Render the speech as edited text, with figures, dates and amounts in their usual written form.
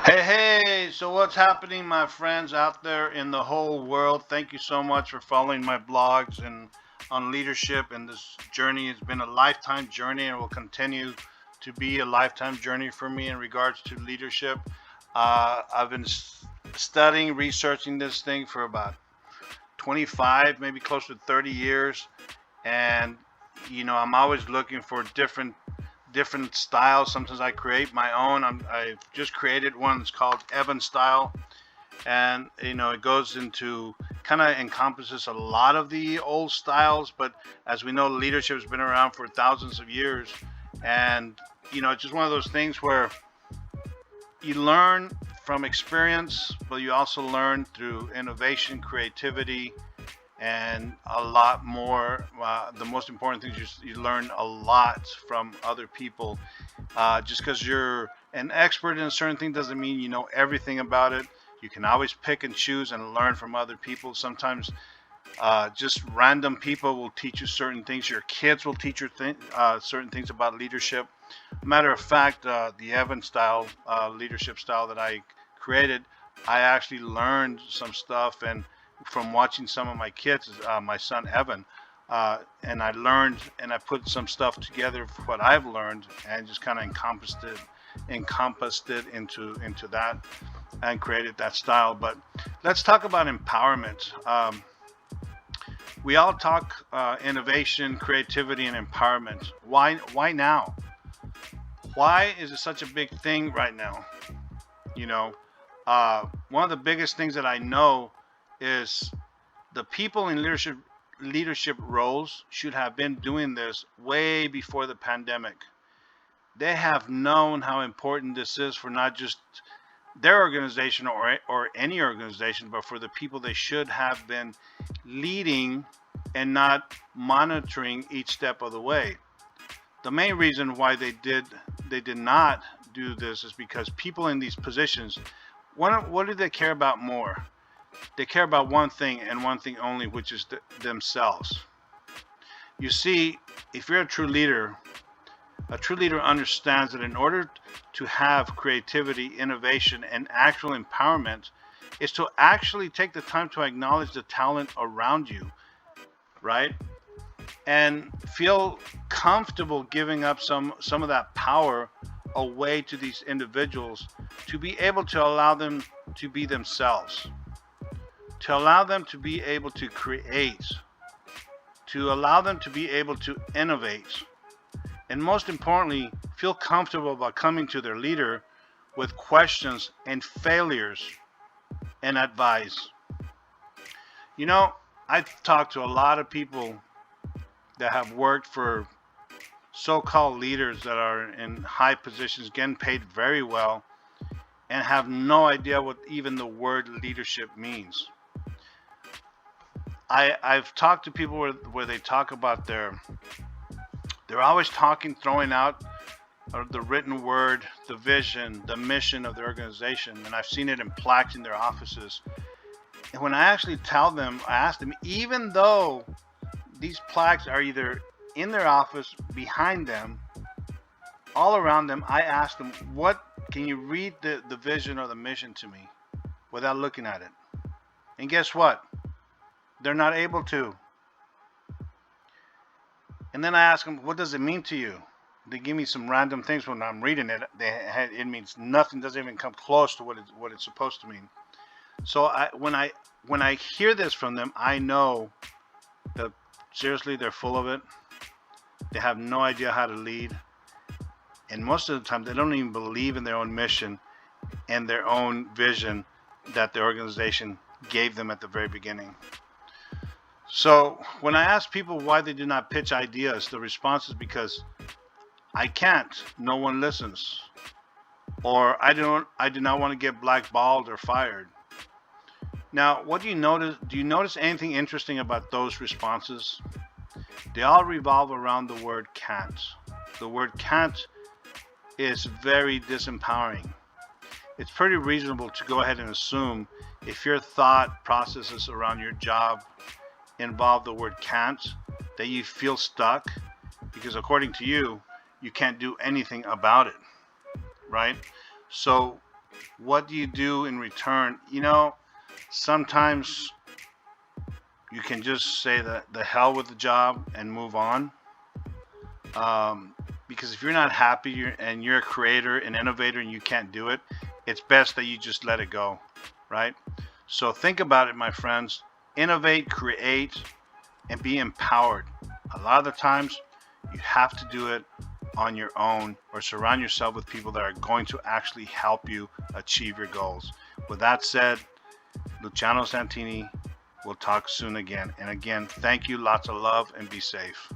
Hey, hey, so what's happening, my friends out there in the whole world? Thank you so much for following my blogs and on leadership. And this journey has been a lifetime journey and will continue to be a lifetime journey for me in regards to leadership. I've been studying, researching this thing for about 25, maybe close to 30 years. And, I'm always looking for different styles. Sometimes I create my own. I've just created one that's called Evan Style, and it goes into kind of encompasses a lot of the old styles. But as we know, leadership has been around for thousands of years, and it's just one of those things where you learn from experience, but you also learn through innovation, creativity, and a lot more. The most important thing is you learn a lot from other people. Just because you're an expert in a certain thing doesn't mean you know everything about it. You can always pick and choose and learn from other people. Sometimes just random people will teach you certain things. Your kids will teach you certain things about leadership. Matter of fact, the Evan style, leadership style that I created, I actually learned some stuff and from watching some of my kids, my son Evan, and I learned and I put some stuff together for what I've learned and just kind of encompassed it into that and created that style. But let's talk about empowerment. We all talk innovation, creativity, and empowerment. Why now? Why is it such a big thing right now? You know, one of the biggest things that I know is the people in leadership roles should have been doing this way before the pandemic. They have known how important this is for not just their organization or any organization, but for the people they should have been leading and not monitoring each step of the way. The main reason why they did not do this is because people in these positions, what do they care about more? They care about one thing and one thing only, which is themselves. You see, if you're a true leader understands that in order to have creativity, innovation, and actual empowerment, is to actually take the time to acknowledge the talent around you, right? And feel comfortable giving up some of that power away to these individuals to be able to allow them to be themselves, to allow them to be able to create, to allow them to be able to innovate, and most importantly, feel comfortable about coming to their leader with questions and failures and advice. You know, I've talked to a lot of people that have worked for so-called leaders that are in high positions, getting paid very well, and have no idea what even the word leadership means. I've talked to people where they talk about they're always talking, throwing out the written word, the vision, the mission of the organization, and I've seen it in plaques in their offices. And when I actually tell them, I ask them, even though these plaques are either in their office, behind them, all around them, I ask them, what can you read the vision or the mission to me without looking at it? And guess what? They're not able to. And then I ask them, what does it mean to you? They give me some random things when I'm reading it. It means nothing. Doesn't even come close to what it's supposed to mean. So when I hear this from them, I know that seriously they're full of it. They have no idea how to lead, and most of the time they don't even believe in their own mission and their own vision that the organization gave them at the very beginning. So when I ask people why they do not pitch ideas, the response is because I can't. No one listens. Or I do not want to get blackballed or fired. Now, what do you notice? Do you notice anything interesting about those responses? They all revolve around the word can't. The word can't is very disempowering. It's pretty reasonable to go ahead and assume if your thought processes around your job involve the word can't, that you feel stuck because according to you, you can't do anything about it, right? So what do you do in return? Sometimes you can just say the hell with the job and move on. Because if you're not happy and you're a creator, an innovator, and you can't do it, it's best that you just let it go, right? So think about it, my friends. Innovate, create, and be empowered. A lot of the times, you have to do it on your own or surround yourself with people that are going to actually help you achieve your goals. With that said, Luciano Santini, we'll talk soon again. And again, thank you, lots of love, and be safe.